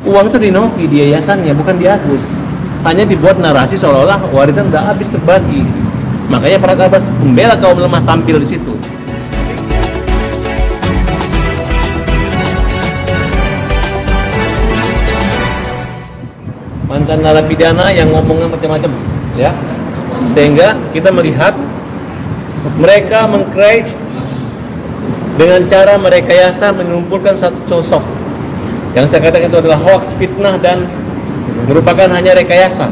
Uang itu di Novi, di yayasannya, bukan di Agus. Hanya dibuat narasi seolah-olah warisan udah habis terbagi. Makanya Farhad Abbas membela kaum lemah tampil di situ. Mantan narapidana yang ngomongnya macam-macam, ya. Sehingga kita melihat mereka mengcreate dengan cara merekayasa mengumpulkan satu sosok yang saya katakan itu adalah hoax, fitnah, dan merupakan hanya rekayasa.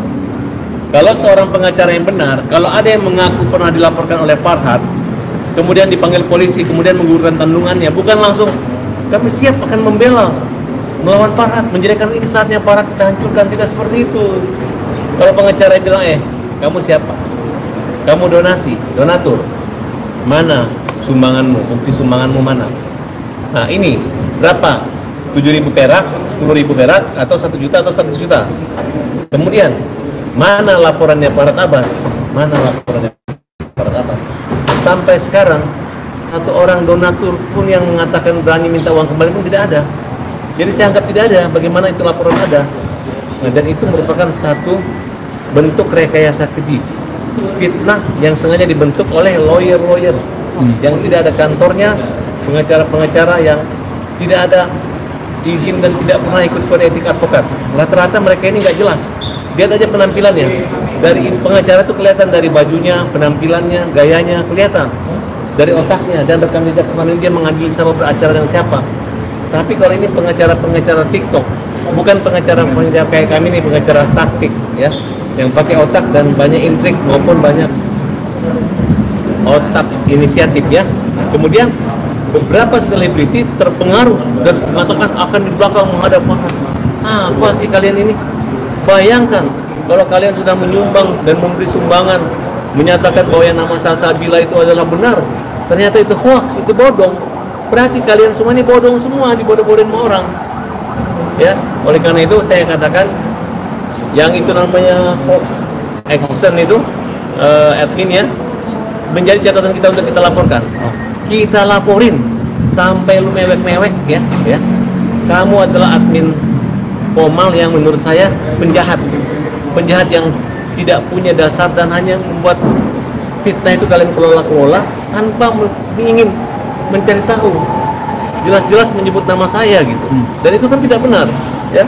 Kalau seorang pengacara yang benar, kalau ada yang mengaku pernah dilaporkan oleh Farhad, kemudian dipanggil polisi, kemudian menggugurkan kandungannya, bukan langsung kami siap akan membela melawan Farhad, menjadikan ini saatnya Farhad kita hancurkan, tidak seperti itu. Kalau pengacara bilang, kamu siapa? Kamu donasi, donatur, mana sumbanganmu, bukti sumbanganmu mana? Nah ini berapa? 7.000 perak, 10.000 perak, atau 1 juta atau 100 juta. Kemudian mana laporannya Farhad Abbas? Mana laporannya Farhad Abbas? Sampai sekarang satu orang donatur pun yang mengatakan berani minta uang kembali pun tidak ada. Jadi saya anggap tidak ada. Bagaimana itu laporan ada? Nah, dan itu merupakan satu bentuk rekayasa keji, fitnah yang sengaja dibentuk oleh lawyer-lawyer yang tidak ada kantornya, pengacara-pengacara yang tidak ada izin dan tidak pernah ikut kode etik advokat. Rata-rata mereka ini nggak jelas. Lihat aja penampilannya. Dari pengacara itu kelihatan dari bajunya, penampilannya, gayanya kelihatan. Dari otaknya dan rekam jejak selama ini dia mengambil siapa beracara dengan siapa. Tapi kalau ini pengacara-pengacara TikTok, bukan pengacara kayak kami ini, pengacara taktik, ya, yang pakai otak dan banyak intrik maupun banyak otak inisiatif, ya. Kemudian beberapa selebriti terpengaruh dan mengatakan akan di belakang menghadap Farhad. Apa sih kalian ini? Bayangkan kalau kalian sudah menyumbang dan memberi sumbangan, menyatakan bahwa yang nama Salsabila itu adalah benar, ternyata itu hoax, itu bodong. Berarti kalian semua ini bodong semua, dibodoh-bodohin sama orang. Ya, oleh karena itu saya katakan yang itu namanya hoax action itu admin, ya, menjadi catatan kita untuk kita laporkan. Kita laporin sampai lu mewek-mewek, ya. Kamu adalah admin Pomal yang menurut saya penjahat yang tidak punya dasar dan hanya membuat fitnah itu kalian kelola tanpa ingin mencari tahu. Jelas-jelas menyebut nama saya gitu. Dan itu kan tidak benar, ya.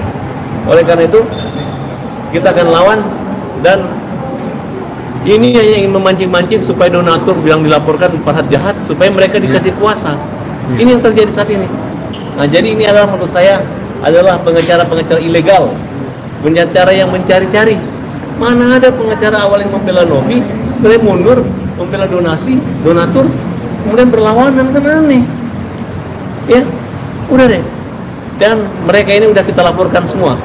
Oleh karena itu kita akan lawan, dan ini hanya ingin memancing-mancing supaya donatur yang dilaporkan Farhad jahat, supaya mereka dikasih kuasa. Ini yang terjadi saat ini. Nah, jadi ini adalah menurut saya adalah pengacara-pengacara ilegal, pengacara yang mencari-cari. Mana ada pengacara awal yang membela Novi, kemudian mundur, membela donasi, donatur, kemudian berlawanan, kan aneh. Ya, udah deh. Dan mereka ini udah kita laporkan semua,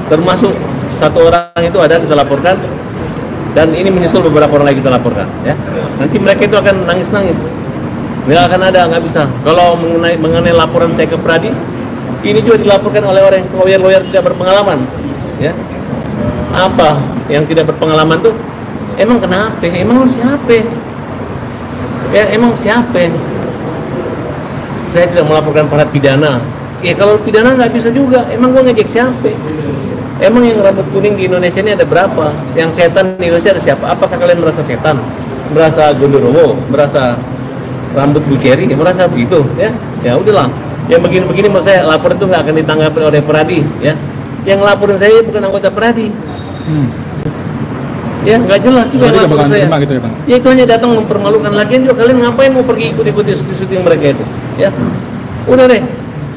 termasuk satu orang itu ada kita laporkan. Dan ini menyusul beberapa orang lagi kita laporkan, ya. Nanti mereka itu akan nangis-nangis. Nggak akan ada, nggak bisa. Kalau mengenai laporan saya ke Pradi, ini juga dilaporkan oleh orang lawyer tidak berpengalaman, ya. Apa yang tidak berpengalaman tuh? Emang kenapa? Emang lu siapa? Ya, emang siapa? Saya tidak melaporkan Farhad pidana. Ya kalau pidana nggak bisa juga. Emang gua ngejek siapa? Emang yang rambut kuning di Indonesia ini ada berapa? Yang setan di Indonesia ada siapa? Apakah kalian merasa setan? Merasa Gondorowo? Merasa rambut Bu Kerry? Merasa begitu? Ya, ya udahlah. Yang begini-begini menurut saya laporan itu nggak akan ditanggapi oleh Pradi, ya. Yang laporin saya bukan anggota Pradi. Ya nggak jelas juga yang laporin saya. Gitu ya, Bang? Ya itu hanya datang mempermalukan. Lagian juga kalian ngapain mau pergi ikut-ikuti syuting mereka itu? Ya, udah deh.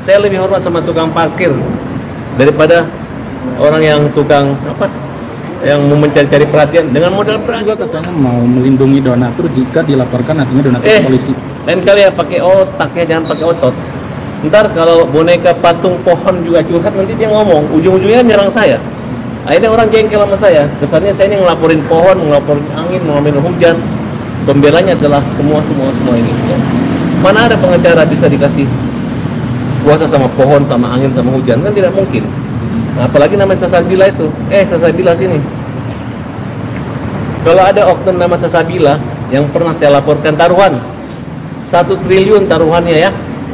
Saya lebih hormat sama tukang parkir daripada orang yang tukang apa, yang mau mencari-cari perhatian dengan modal perang. Katanya mau melindungi donatur jika dilaporkan artinya donatur polisi. Lain kali ya pakai otak, ya, jangan pakai otot. Ntar kalau boneka patung pohon juga curhat, nanti dia ngomong ujung-ujungnya nyerang saya. Akhirnya orang jengkel sama saya. Kesannya saya ini ngelaporin pohon, ngelaporin angin, ngelaporin hujan. Pembelanya adalah semua ini, ya. Mana ada pengacara bisa dikasih kuasa sama pohon, sama angin, sama hujan? Kan tidak mungkin. Nah, apalagi namanya Salsabila itu. Salsabila sini. Kalau ada oknum nama Salsabila yang pernah saya laporkan taruhan 1 triliun taruhannya,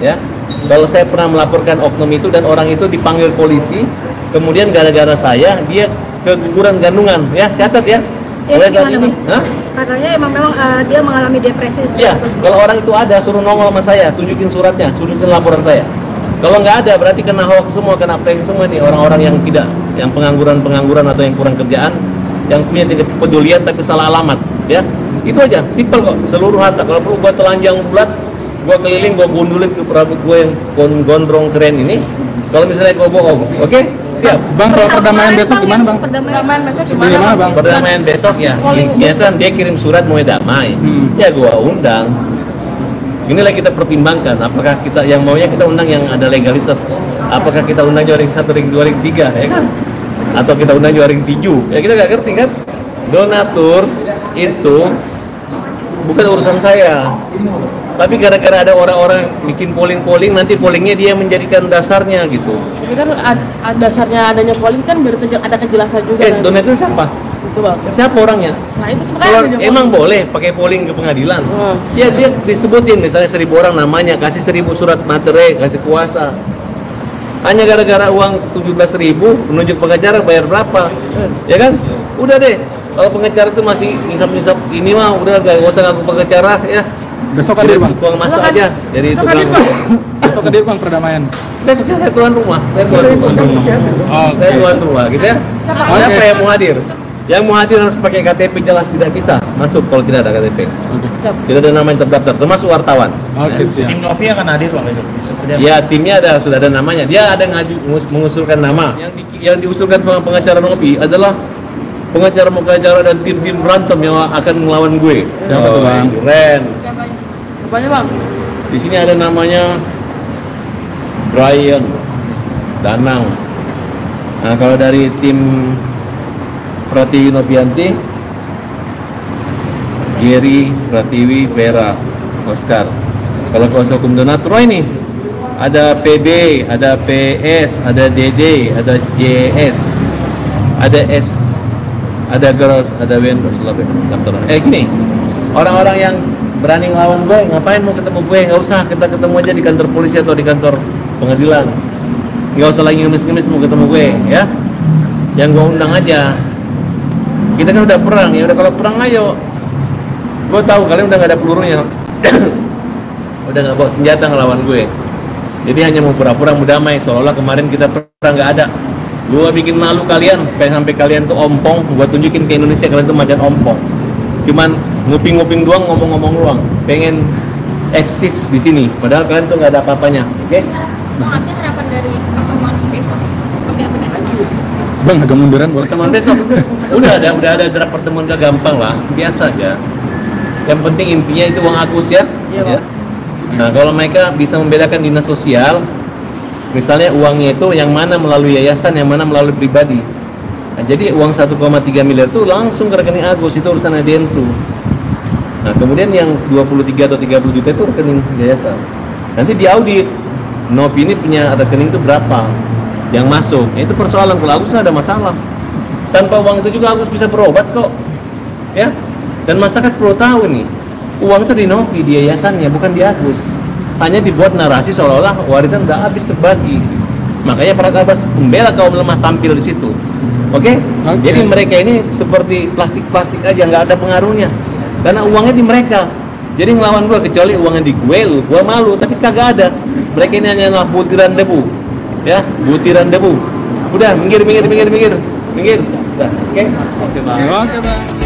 ya. Kalau saya pernah melaporkan oknum itu dan orang itu dipanggil polisi kemudian gara-gara saya dia keguguran kandungan, ya catat ya. Mulai saat ini, katanya memang dia mengalami depresi. Ya, kalau orang itu ada, suruh nongol sama saya, tunjukin suratnya, tunjukin laporan saya. Kalau nggak ada, berarti kena hoax semua, kena prank semua nih orang-orang yang tidak, yang pengangguran atau yang kurang kerjaan, yang punya tingkat kepedulian tapi salah alamat, ya. Itu aja, simpel kok, seluruh harta. Kalau perlu gua telanjang bulat, gua keliling, gua gundulin ke perabot gua yang gondrong keren ini. Kalau misalnya gua bohong, oke? Siap. Bang, soal perdamaian besok gimana Bang? Perdamaian besok Gimana Bang? Perdamaian besok ya, biasa dia kirim surat mau damai, ya gua undang. Inilah kita pertimbangkan, apakah kita yang maunya kita undang yang ada legalitas, apakah kita undang ring 1, ring 2, ring 3, ya kan? Atau kita undang ring 7, ya kita nggak ngerti kan? Donatur itu bukan urusan saya, tapi gara-gara ada orang-orang bikin polling, nanti pollingnya dia menjadikan dasarnya gitu. Tapi kan dasarnya adanya polling kan biar ada kejelasan juga. Donatur siapa? Itu Bang. Siapa orangnya? Nah itu kan Kalau ada emang boleh pakai polling ke pengadilan, ya dia disebutin misalnya 1.000 orang namanya, kasih 1.000 surat materai, kasih kuasa. Hanya gara-gara uang 17.000 menunjuk pengacara bayar berapa, ya kan? Udah deh. Kalau pengacara itu masih ngisap-ngisap ini mah udah gak usah ngaku pengacara ya. Besok hadir Bang. Tuang masa aja. Jadi itu kan. Besok hadir Bang perdamaian. Besok saya tuan rumah. Saya tuan rumah. Saya tuan rumah gitu ya. Siapa yang mau hadir? Yang mau hadir harus pakai KTP, jelas tidak bisa masuk kalau tidak ada KTP. Tidak ada nama yang terdaftar, termasuk wartawan. Oke, siap. Tim Novi akan hadir Bang besok. Ya timnya sudah ada namanya. Dia ada mengusulkan nama. Yang diusulkan pengacara Novi adalah pengacara dan tim berantem yang akan melawan gue. Siapa tuh Bang? Keren. Apanya Bang? Di sini ada namanya Brian Danang. Nah kalau dari tim Pratiwi Novianti, Geri, Pratiwi, Vera, Oscar. Kalau kuasa hukum donatur ini ada PB, ada PS, ada DD, ada JS, ada S, ada Girls, ada Windows. Gini, orang-orang yang berani ngelawan gue, ngapain mau ketemu gue? Nggak usah, kita ketemu aja di kantor polisi atau di kantor pengadilan. Nggak usah lagi ngemis-ngemis mau ketemu gue, ya. Yang gue undang aja. Kita kan udah perang, ya udah kalau perang ayo. Gue tahu kalian udah nggak ada pelurunya, udah nggak bawa senjata ngelawan gue. Jadi hanya mau pura-pura mau damai, seolah-olah kemarin kita perang nggak ada. Gue bikin malu kalian supaya sampai kalian tuh ompong. Gue tunjukin ke Indonesia kalian tuh macan ompong. Cuman nguping-nguping doang, ngomong-ngomong doang. Pengen eksis di sini, padahal kalian tuh nggak ada apa-apanya, oke? Ada harapan dari pertemuan besok seperti apa nih? Bang, agak munduran boleh. Pertemuan besok udah ada draft pertemuan, udah gampang lah, biasa aja. Yang penting intinya itu uang Agus ya. Iya, Bang. Nah kalau mereka bisa membedakan dinas sosial, misalnya uangnya itu yang mana melalui yayasan, yang mana melalui pribadi. Nah, jadi uang 1,3 miliar itu langsung ke rekening Agus, itu urusan Densu. Nah kemudian yang 23 atau 30 juta itu rekening yayasan. Nanti diaudit, Novi ini punya rekening itu berapa yang masuk. Itu persoalan, kalau Agus ada masalah. Tanpa uang itu juga Agus bisa berobat kok, ya. Dan masyarakat perlu tahu nih, uang itu di Novi, di yayasannya, bukan di Agus. Hanya dibuat narasi seolah-olah warisan udah habis terbagi. Makanya para Abbas membela kaum lemah tampil di situ. Oke? Jadi mereka ini seperti plastik-plastik aja, nggak ada pengaruhnya. Karena uangnya di mereka. Jadi ngelawan gua, kecuali uangnya di gue, gua malu, tapi kagak ada. Mereka ini hanyalah butiran debu. Ya, butiran debu. Udah, minggir. Udah, oke? Oke Bang.